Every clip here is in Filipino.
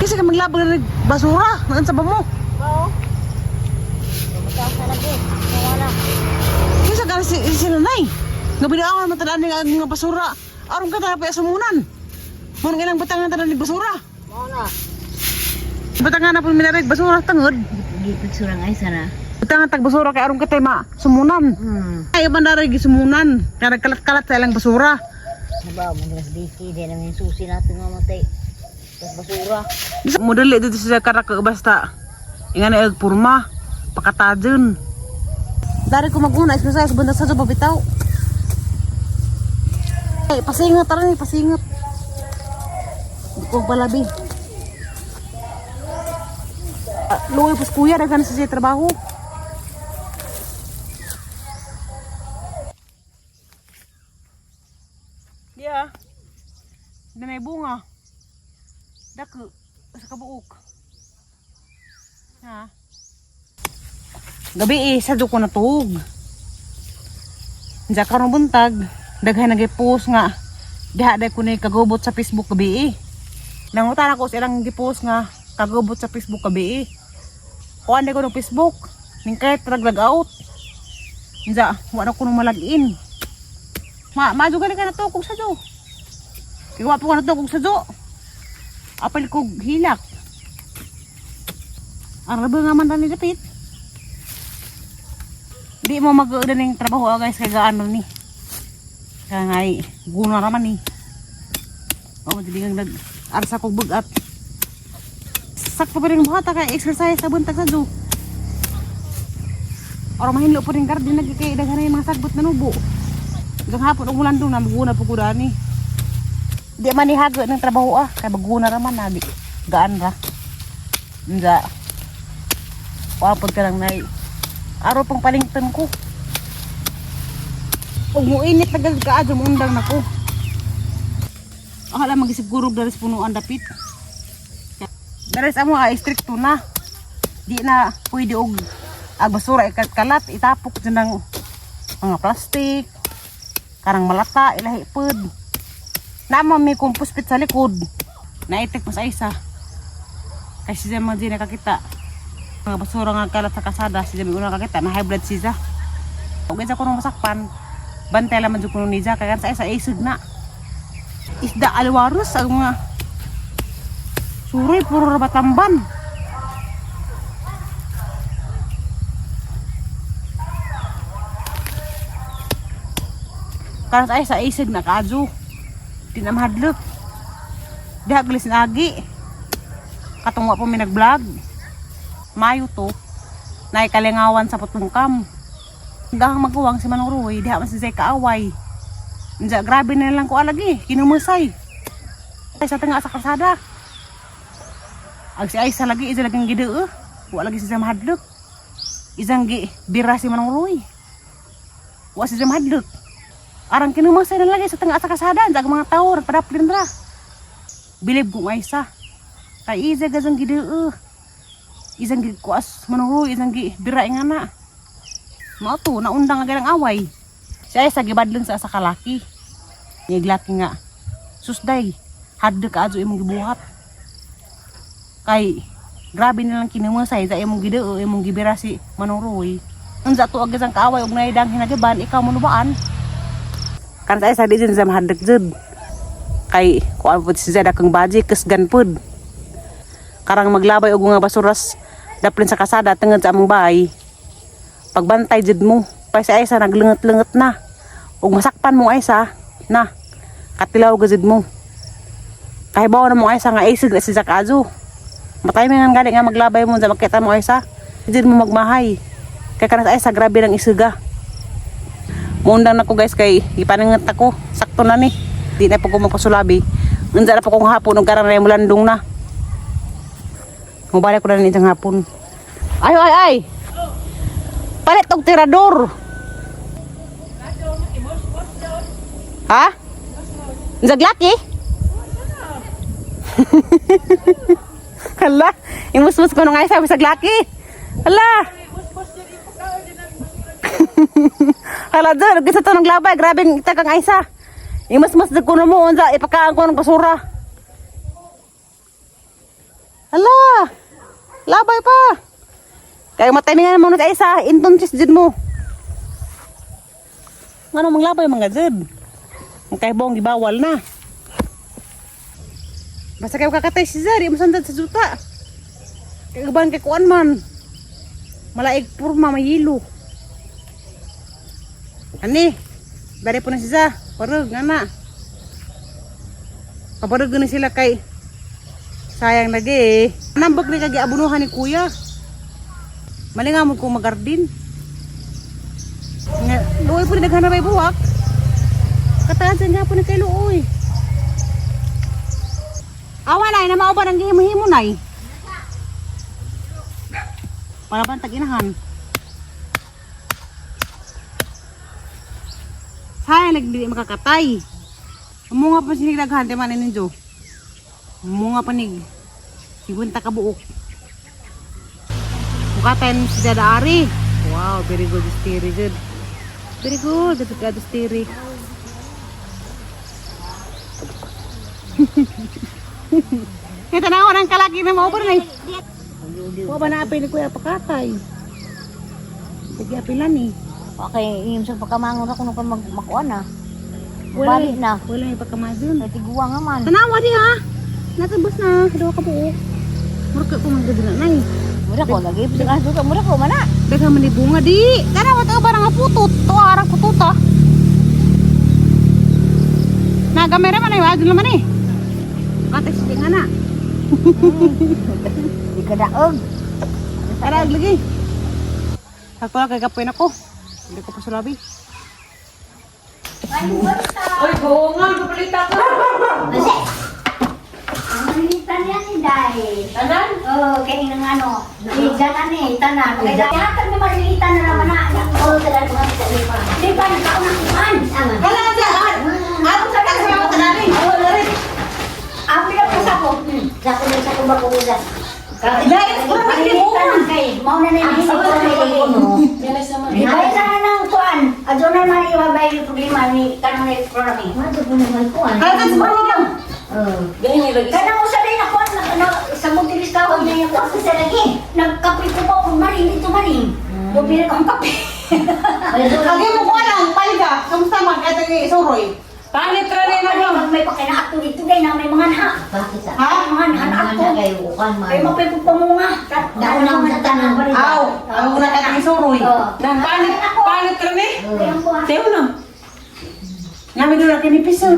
Kasi ka maglabag ng basura. Naan sa ba mo? Oo. Magkasa lagi. Nawala. Kasi ka si nanay. Nabinaan mo tadaan ng basura. Aron ka talaga sa munan. Muna ilang batangan tadaan ng basura. Nawala. Batangan na po minareg basura tangod. Gipit surang ay sana. Batangan tag basura kay aron ka tayo sumunan. Ay bandareg sumunan. Kaya nagkalat-kalat sa ilang basura. Diba, madalas diki. Di namin susi natin nga matay. Tapos basura. Modali dito sa karak basta. Ingan ay purma. Pakatadyon. Dari ko maguna sa banda sa bitaw. Ay, pasingot tara ni, pasingot. Hindi ko palabi. Luwi pas kuya, nagkana sa siya trabaho. Yeah. Hindi may bunga. Dako, sa kabuok. Ha? Gabi sa ko natug. Diya karong buntag, daghay nag-post nga. Diha day ko ni kagubot sa Facebook gabi. Nangutan ako sa ilang gi-post nga kagubot sa Facebook gabi. Kuan day ko ng Facebook. Ning kahit raglag out. Diya, wala ko nung malagin. Madyo gali ka natukog sa do. Kiwa po ka natukog sa do. Apel ko hilak. Ang rabi nga man tani dapit. Di mo mag-udan ng trabaho guys kaya gaano ni. Kaya nga guna naman ni. O hindi nga nag-arsa kong bugat. Sakto pa rin buhata kaya exercise sa buntag sa do. Orang mahinlo po rin garden nagkikaidagan na yung mga sagbot na nubo. Hanggang hapon ang ulan doon na maguna po ko dani. Di man ihago ng trabaho kaya maguna naman na di. Gaan ra. Hindi. Wapod ka lang na araw pang palington ko. Huwag mo init na gagkaad, umundang na ko. Akala mag-isip gurog daris punuan dapit. Daris amo stricto na. Di na pwede og basura ikat-kalat, itapok dyan ng mga plastik. Karang malata, ilahi pod. Naman may compost pit sa likod. Naitik mas isa. Kasi siya mga di nakakita. Mga basura nga kalat sa kasada, siya may unang nakakita, na high blood siya. Huwag sa kunong masakpan, bantay lang man dyan kunong niya, kaya sa isa isig na. Isda alwaros, ang mga suroy, puro rabatamban. Kaya sa isa isig na kadyo. Di na mahadlok. Di haglis na agi. Katungwa po may nag-vlog. Mayo to. Naikalingawan sa putungkam. Hanggang magkuwang si Manong Roy. Di haman si Zay kaaway. Diya, grabe na lang ko alagi. Kinumusay. Ay sa tanga sa kalsada. Ag si Aisa lagi. Isa lagang gideo. Wa lagi si Zay mahadlok. Isang bira si Manong Roy. Wa si Zay mahadlok. Arang kinumusay na lagi sa tanga sa kalsada. Diya mga tao. Padapilin ra. Bilib kong Aisa. Kay Isa gazang gideo. Isang kuas Manong isang bira nga na. Mao to naundang nga gang away. Siya sa gibadlon sa kalaki. Niglaki nga. Susday, hadde ka adto imong gibuhat. Kay grabe nilang kinumusay sa imong gideo, imong gibira si Manong Roy. Unsa to ag isang kaaway og naidang hinagiban ikaw mo nubaan. Kan sa di din sa mahadek jud. Kay kuan pud si Zeda kang baji kes ganpud. Karang maglabay og mga basuras daplin sa kasada tengod sa among bahay. Pagbantay jud mo, pay sa Aisa naglenget-lenget na. Ug masakpan mo Aisa na. Katilaw gud mo. Kay bawo na mo Aisa nga isig na si Zakazo. Matay man gani nga maglabay mo sa makita mo Aisa. Jud mo magmahay. Kay kana sa Aisa grabe nang isuga. Muundang nako guys kay ipananget ako. Sakto na ni. Di na po ko magpasulabi. Unsa na po kong hapon ug karang mulandong na. Mubalik ko na nitang hapon. Ay! Palit og tirador. Ha? Zaglaki? Hala, imus-mus ko nung ay sabi sa glaki. Hala. Hala, dyan, gisa to ng labay. Grabe ita kang Aisa. Imus-mus ko na mo. Unsa, ipakaan ko ng basura. Labay pa. Kaya matay nga mo na isa. Intonsis dyan mo. Nga mang labay mga dyan. Ang kay bong gibawal na. Basta kayo kakatay si Zari. Masandad sa juta. Kaya gabahan kay kuan man. Malaig purma mayilo. Ani. Dari po na si Zah. Parag nga na. Kaparag na sila kay sayang lagi eh. Nambag na kagi abunuhan ni kuya. Malingamod kong magardin. Luoy po na naghanapay buwak. Kataan nga po na kay Luoy. Awa na, na mauban ang gihimo-himo na eh. Para ba ang tag-inahan? Sayang nagdili makakatay. Munga pa sinig daghante man ninyo. Munga pa nig. Sigunta ka buok. Mukatan si Dada Ari. Wow, very good stiri jud. Very good, good stiri. Kita nawan ang kalaki na mo pa rin. Wa ba na apil ni kuya pakatay. Sige apilan ni. Okay, yung sa pagkamangon ako nung makuha na. Wala Balik na. Wala yung pagkamazon. Ay, tiguwa nga man. Tanawa di ha. Natubos na. Kadawa ka buo. Murka ko mga gagana na eh. Mura ko lagi. Mura ko mana. Daga man ni bunga di. Tanawa ito barang nga putot. Ito arang putot ha. Nagamera man eh. Wadyo naman eh. Katay siya nga na. Di ka daog. Taraag lagi. Sakto lang kay kapoy na ko. Hindi ko pa sulabi. Oy, buungan, kapalita ko. Kasi, ang manitan yan ni Day. Tanan? Oo, kaya ng ano, liganan eh, tanan. Kaya yatag na malilitan na naman na. Oo, tanan ko nga sa lipa. Di ba, nagkaunang-uman? Wala dyan! Ano sa taas mga kanarin? Oo, larit. Ang pinapasa ko. Sa ko ba ko ulan? Dahil ko na Tanan kay, mau na nila sa ko Yan ay sama. Ay, sana ng kuan. Adyo na man iwabay yung problema ni kanang na economy. Madyo po naman kuan. Kaya sa mga lang. Ganyan yung lagi. Kanang usa din ako sa Montilis ka niya yung kasi sa lagi. Nagkape ko pa kung maring dito maring. Bumili akong kape. Kagi mo ko lang, paliga. Kamusta man? Ito yung suroy. Palit ra rin ako. May pakinaakto dito day na may mga nha. Bakit sa? Ha? Mga nha kayo kan man. Kay mapay pamunga. Daon lang sa tanan. Aw, ang una ka yung suroy. Nang palit ra rin. Tayo na. Namin doon natin ipisan.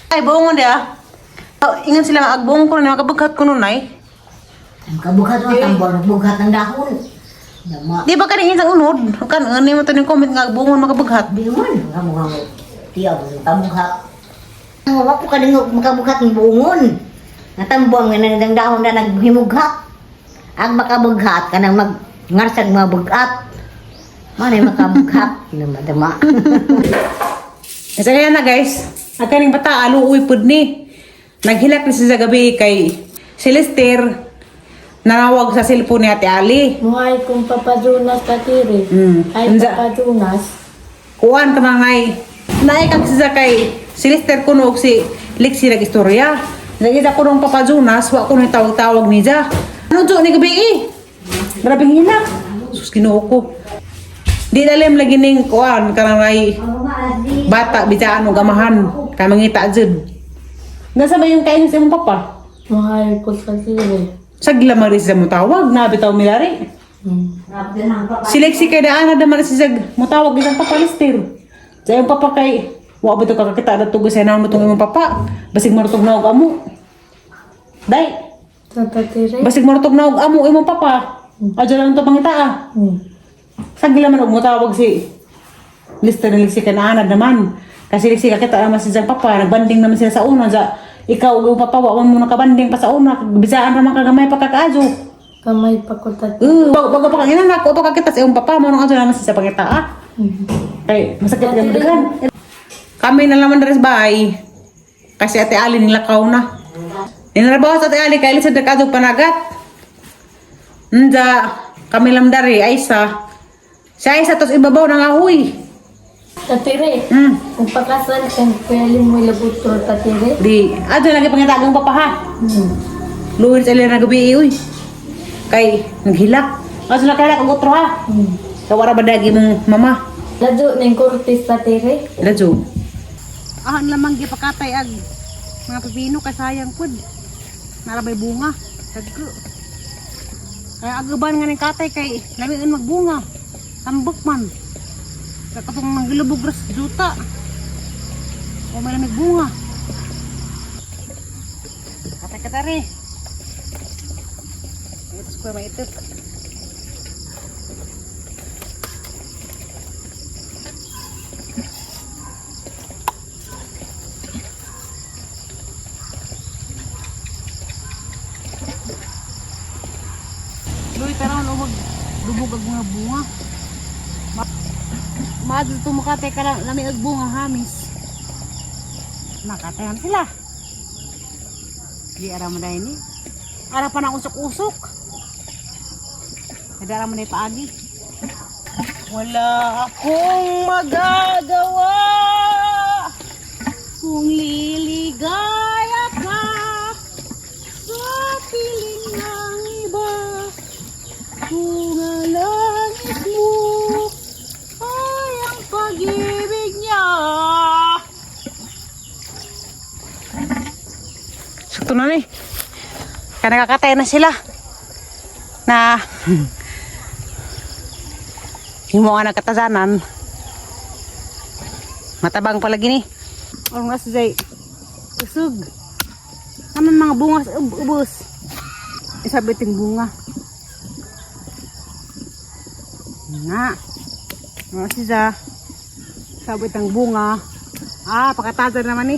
Ay, buongon dia. Ingat sila agbong ko na makabaghat ko nun ay. Ang kabugat mo tambor, bugat ng dahon. Dama. Di ba kaning isang unod? Kan ani mo to ning comment nga agbongon makabaghat. Bingon, kamu tiyaw kabugat. Ang wala po kadingog makabugat ng bungon. Natambuang nga nang dahon na naghimughat. Ang makabughat kanang ngarsag mabugat. Manay makabughat na madama. Kasi kaya na guys, ang kaning bata aluoy pud ni. Naghilak ni sa gabi kay Celester. Nanawag sa cellphone ni Ate Ali. Muhay kong papadunas katiri. Ay Unsa? papadunas. Kuan ka mangay. Naikag siya kay Celester kuno og si Lexi nag-istorya. Nagita ko nung papajunas, wa ko ni tawag-tawag ni Ja. Ano jo ni gabi eh? Grabe hilak. Sus Ginoo ko. Di dalim lagi ning kuan kanang ay bata bijaan og gamahan. Kay mangita jud. Nasa ba yung kain sa imong papa? Muhay ko katiri. Sagla man rin siya mutawag, nabitaw milari. Si Lexi kay daan na naman siya mutawag isang papalistir. Sa iyong papa kay, wa ba ito kakakita na tugo sa naman itong imong papa. Basig marutog na og amo. Day, Sa katiri. basig marutog na og amo imong papa. Adyo lang ito pangita ah. Sagla man og mutawag si Lister ni Lexi kay naanad naman. Kasi Lexi kakita naman si siyang papa, nagbanding naman sila sa una. Ikaw ug papa wa mo nakabanding pa sa una, bisaan ra man kagamay pa kakaajo. Kamay pa ko tat. Bago pa kang ina ko pa kakita sa iyong papa mo nung ajo naman sa pangita ah. Kay masakit yung daghan. Kami na naman dari sa bahay. Kasi Ate Ali nilakaw na. Inarabaw sa Ate Ali kay lisod nagkadog panagat. Nda kami lang dari Aisa. Si Aisa tos ibabaw ng ahoy. Katiri. Hmm. Kung pakasal kang pwede mo labutor katiri. Di ajo lagi pangita ang papa ha. Luwin sa ilan na gabi uy. Kay naghilak. Kaso na kaya kang utro ha. Kawara ba dagi mong mama? Ladyo ning kurtis patire. Ladyo. Ah, ang lamang gipakatay ag mga pipino kay sayang pud. Narabay bunga. Tagko. Kaya agaban nga ning katay kay lamian magbunga. Tambok man. Sa katong manggilubog ras juta. O may lamig bunga. Katay-katari. Ito ko may ito. Luy tara no maglubog ang mga bunga. Maadto tumakatay ka lang lamig ang bunga hamis. Nakatayan sila. Di ara mo dahil ni. Ara pa na usok-usok. Kada ara mo na paagi. Wala akong magagawa kung liligaya ka sa piling ng iba. Kung ang langit mo ay ang pag-ibig niya. Sakto na ni. Kaya nakakatay na sila. Na yung mga nagkatazanan. Matabang palagi ni. Ang nga si usog. Naman mga bunga sa ubos. Isabit yung bunga. Na. Mga si sabit ang bunga. Ah, pakatazan naman ni.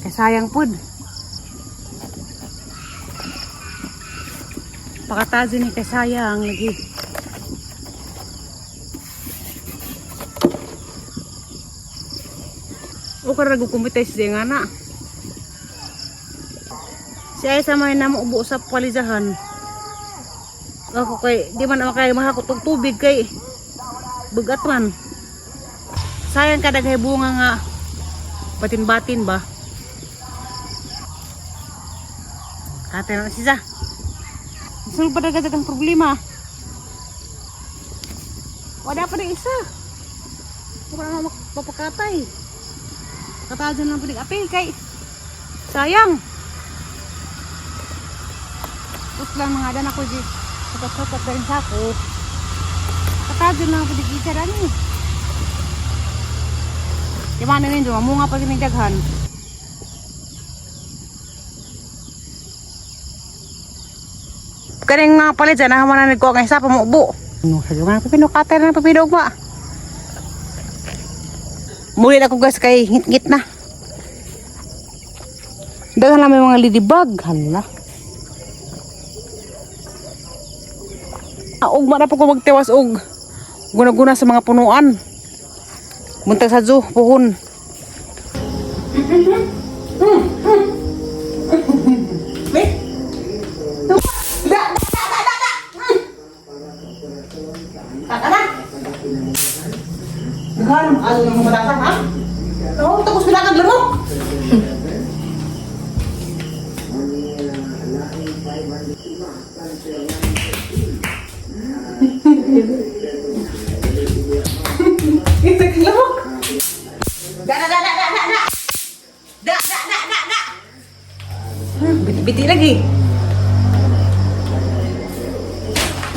Kaya sayang pud. Pakatazan ni kaya sayang lagi. O karag kumites di nga na. Si ay sa may namo ubo sa palizahan. Ako kay di man makay mahakot og tubig kay bugat man. Sayang kada kay bunga nga batin-batin ba. Kate na siya. Sulod pa dagat ang problema. Wala pa rin isa. Wala na mapapakatay. Katajan lang pinig apil kay sayang. Tapos lang mga adan ako di kapag-kapag rin sa ako. Katajan lang pinig isa rin. Yaman na rin doon, mamunga pa rin daghan. Kaning mga palit dyan, nahaman na nagkuha ng isa pamubo. Ano sa gaman, pinukatay na papidog ba? Muli na ko guys kay ngit-ngit na. Daghan lang may mga ladybug. Hala. Ugma na po ko magtiwas og guna-guna sa mga punuan. Muntag sa zoo, puhon. Daghan, ano yung mga batang ha? Oo, tapos bilakag lamok. Itak lamok. Da. Biti lagi.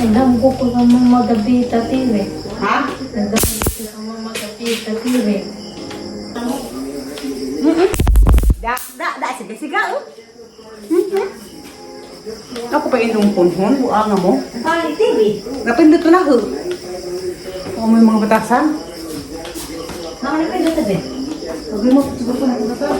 Nagdamgo ko ng mga gabita tire. Ha? Nagdamgo ko ng mga gabita tire. Da, sige oh. Ako pa inong punhon, buanga mo. Ay, TV. Napindot ko na ho. O may mga batasan. Mga napindot na din. Pag mo, siguro ko na batasan.